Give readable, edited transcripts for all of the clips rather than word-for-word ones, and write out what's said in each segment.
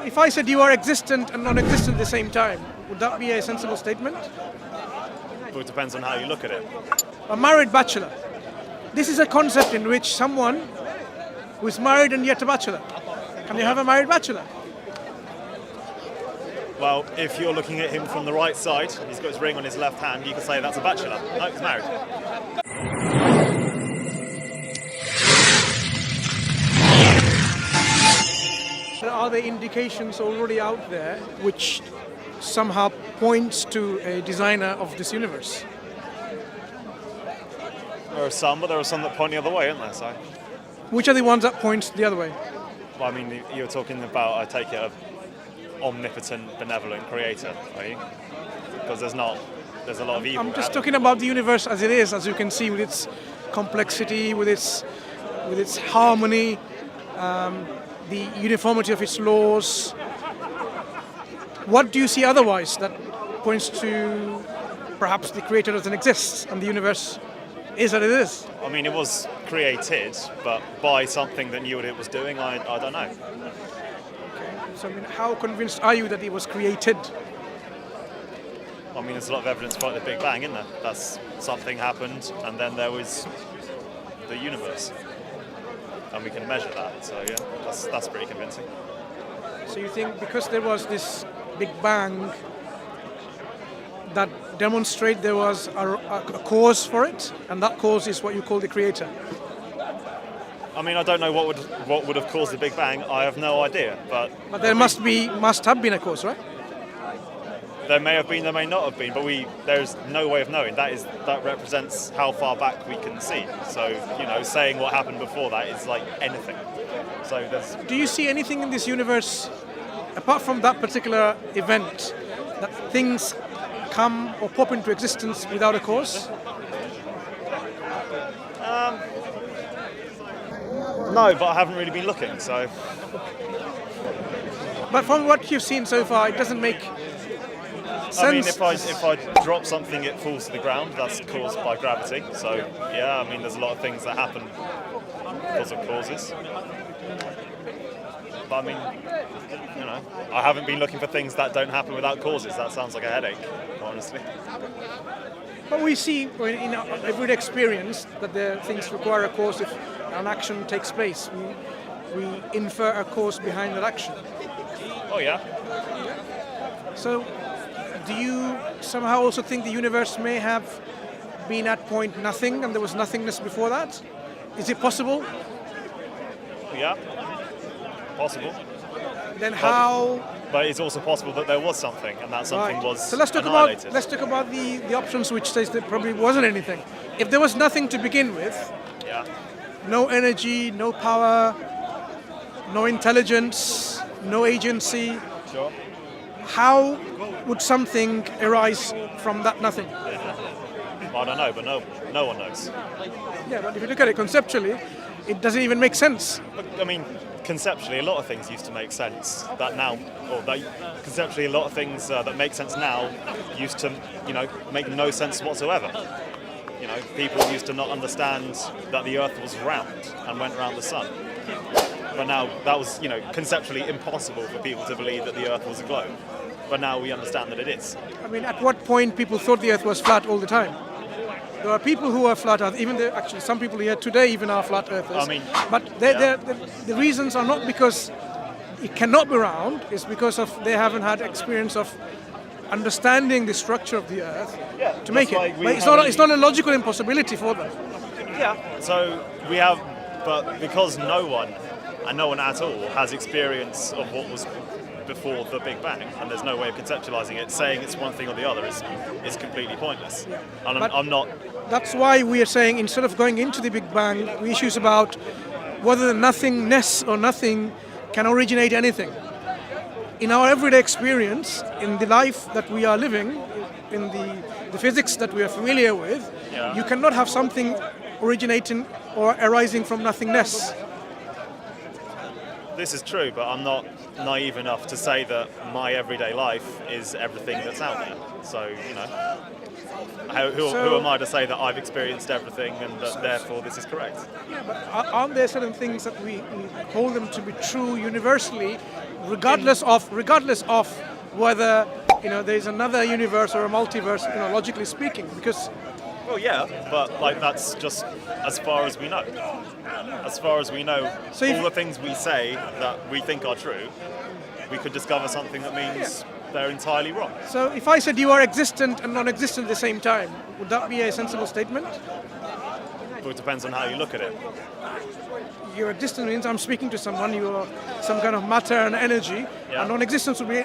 If I said you are existent and non-existent at the same time, would that be a sensible statement? Well, it depends on how you look at it. A married bachelor. This is a concept in which someone who is married and yet a bachelor. Can you have a married bachelor? Well, if you're looking at him from the right side, he's got his ring on his left hand, you can say that's a bachelor. No, he's married. Are there indications already out there which somehow points to a designer of this universe? There are some, but there are some that point the other way, aren't there? So, Which are the ones that point the other way? well, I mean, you're talking about, I take it, an omnipotent, benevolent creator, are you? Because there's a lot of evil. I'm just talking about the universe as it is, as you can see, with its complexity, with its harmony, the uniformity of its laws. What do you see otherwise that points to perhaps the creator doesn't exist and the universe is what it is? I mean, it was created, but by something that knew what it was doing, I don't know. So, I mean, how convinced are you that it was created? I mean, there's a lot of evidence for the Big Bang, isn't there? That's something happened, and then there was the universe. And we can measure that, so yeah, that's pretty convincing. So you think because there was this Big Bang that demonstrate there was a cause for it, and that cause is what you call the creator? I mean, I don't know what would have caused the Big Bang. I have no idea, but there must have been a cause, right? there may have been, there may not have been, but there's no way of knowing. That represents how far back we can see. So, saying what happened before that is like anything. So Do you see anything in this universe, apart from that particular event, that things come or pop into existence without a cause? No, but I haven't really been looking, so... But from what you've seen so far, it doesn't make sense. I mean, if I drop something, it falls to the ground. That's caused by gravity. So, yeah, I mean, there's a lot of things that happen because of causes. But I mean, I haven't been looking for things that don't happen without causes. That sounds like a headache, honestly. But we see in our everyday experience that things require a cause if an action takes place. We infer a cause behind that action. Oh, yeah. So, do you somehow also think the universe may have been at point nothing and there was nothingness before that? Is it possible? Yeah, possible. Then how? But it's also possible that there was something, and that something was So let's talk annihilated. about the options which says there probably wasn't anything. If there was nothing to begin with, Yeah. no energy, no power, no intelligence, no agency, Sure. how would something arise from that nothing? I don't know, but no one knows. Yeah, but if you look at it conceptually, it doesn't even make sense. But, I mean, conceptually, a lot of things used to make sense conceptually, a lot of things that make sense now used to, make no sense whatsoever. People used to not understand that the Earth was round and went around the sun. But now that was, conceptually impossible for people to believe that the Earth was a globe. But now we understand that it is. I mean, at what point people thought the Earth was flat all the time? There are people who are flat Earth, actually some people here today even are flat earthers. I mean, but the reasons are not because it cannot be round, it's because they haven't had experience of understanding the structure of the Earth to make it. But it's not a logical impossibility for them. Yeah. So but because no one at all has experience of what was before the Big Bang, and there's no way of conceptualizing it, saying it's one thing or the other is completely pointless. Yeah. And I'm not... That's why we are saying instead of going into the Big Bang, the issue is about whether the nothingness or nothing can originate anything. In our everyday experience, in the life that we are living, in the physics that we are familiar with, you cannot have something originating or arising from nothingness. This is true, but I'm not naive enough to say that my everyday life is everything that's out there. So, who am I to say that I've experienced everything and that therefore this is correct? Yeah, but aren't there certain things that we hold them to be true universally, regardless of whether there is another universe or a multiverse, logically speaking, because Well, yeah, but like that's just as far as we know. As far as we know, So if- all the things we say that we think are true, we could discover something that means they're entirely wrong. so if I said you are existent and non-existent at the same time, would that be a sensible statement? But it depends on how you look at it. You're distant means I'm speaking to someone, you are some kind of matter and energy, Yeah. and non-existence would be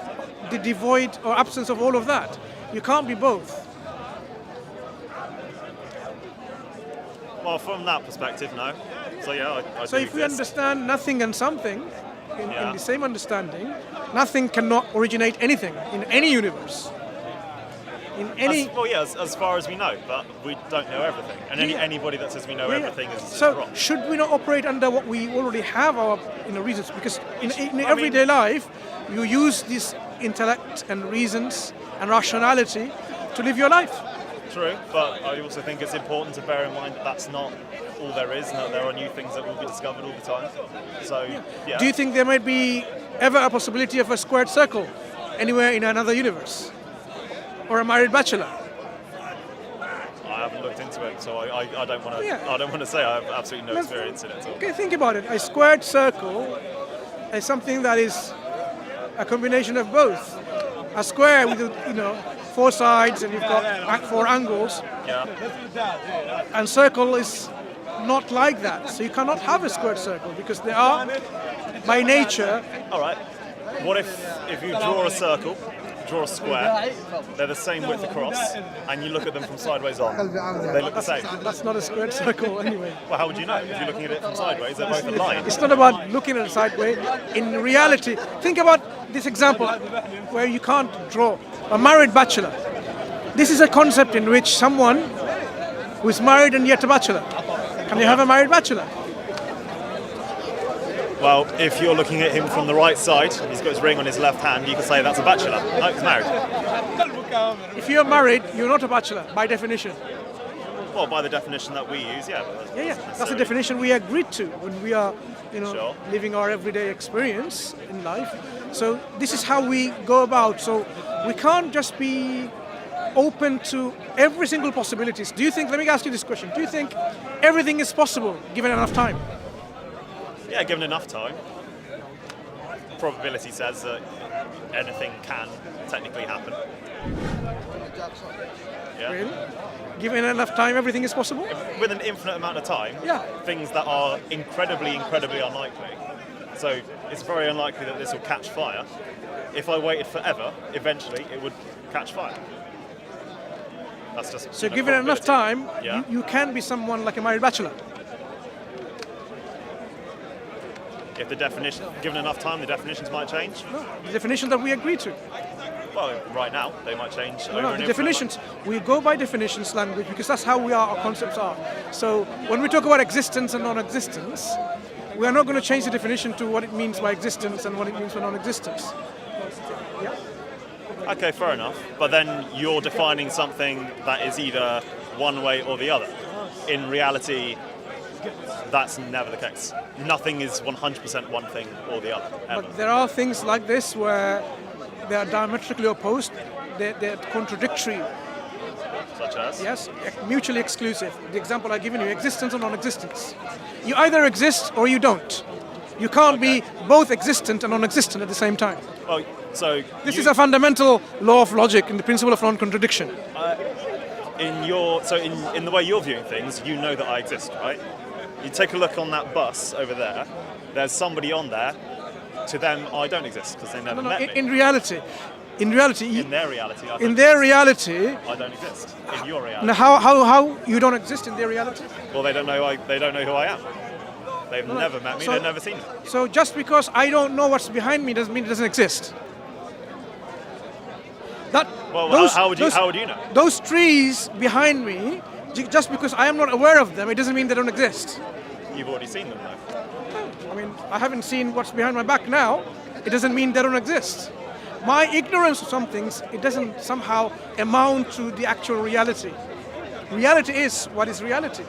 the devoid or absence of all of that. You can't be both. Well, from that perspective, no. So yeah, I So do if we exist. understand nothing and something, in Yeah. the same understanding, nothing cannot originate anything in any universe. In any... As far as we know, but we don't know everything. And Yeah. anybody that says we know Yeah. everything is So wrong. should we not operate under what we already have our reasons? Because in everyday life, you use this intellect and reasons and rationality to live your life. True, but I also think it's important to bear in mind that that's not all there is, and that there are new things that will be discovered all the time. So, yeah. Do you think there might be ever a possibility of a squared circle anywhere in another universe? Or a married bachelor? I haven't looked into it, so I don't want to. Yeah. I don't want to say I have absolutely no Let's- experience in it at all. Okay, think about it. A squared circle is something that is a combination of both. A square with, four sides and you've got four angles, Yeah. and circle is not like that. So you cannot have a squared circle because they are, by nature, All right. What if you draw a circle, draw a square, they're the same width across, and you look at them from sideways on, they look the same. that's not a squared circle anyway. Well, how would you know? If you're looking at it from sideways, they're both aligned. It's not about looking at it sideways. In reality, think about this example where you can't draw. A married bachelor. This is a concept in which someone who is married and yet a bachelor. Can you have a married bachelor? Well, if you're looking at him from the right side, he's got his ring on his left hand, you can say that's a bachelor. No, he's married. If you're married, you're not a bachelor by definition. Well, by the definition that we use, yeah. But Yeah, that's the definition we agreed to when we are, Sure. living our everyday experience in life. So this is how we go about. So we can't just be open to every single possibilities. Do you think? Let me ask you this question. Do you think everything is possible given enough time? Yeah, given enough time. Probability says that anything can technically happen. Yeah. Really? Given enough time, everything is possible? With an infinite amount of time, Yeah. things that are incredibly, incredibly unlikely. So it's very unlikely that this will catch fire. If I waited forever, eventually it would catch fire. That's just So given enough probability. time, Yeah. you can be someone like a married bachelor. If the definition, given enough time, the definitions might change. No, the definition that we agree to. Well, right now they might change. No, over no, an the infinite definitions. We go by definitions language because that's how our concepts are. So when we talk about existence and non-existence, we are not going to change the definition to what it means by existence and what it means by non-existence. amount. Okay, fair enough. But then you're defining something that is either one way or the other. In reality, that's never the case. Nothing is 100% one thing or the other, ever. But there are things like this where they are diametrically opposed, they're contradictory, Such as? yes, mutually exclusive. The example I've given you, existence or non-existence. You either exist or you don't. You can't be both existent and non-existent at the same time. Well, so This is a fundamental law of logic in the principle of non-contradiction. in the way you're viewing things, you know that I exist, right? You take a look on that bus over there. There's somebody on there. To them, I don't exist because they never met me. In reality, In their reality, I don't exist. In your reality, now how you don't exist in their reality? well, they don't know who I am. They've never met me. So- They've never seen me. So just because I don't know what's behind me doesn't mean it doesn't exist. Well, how would you know? Those trees behind me, just because I am not aware of them, it doesn't mean they don't exist. You've already seen them, though. I mean, I haven't seen what's behind my back now. It doesn't mean they don't exist. My ignorance of some things, it doesn't somehow amount to the actual reality. Reality is what is reality.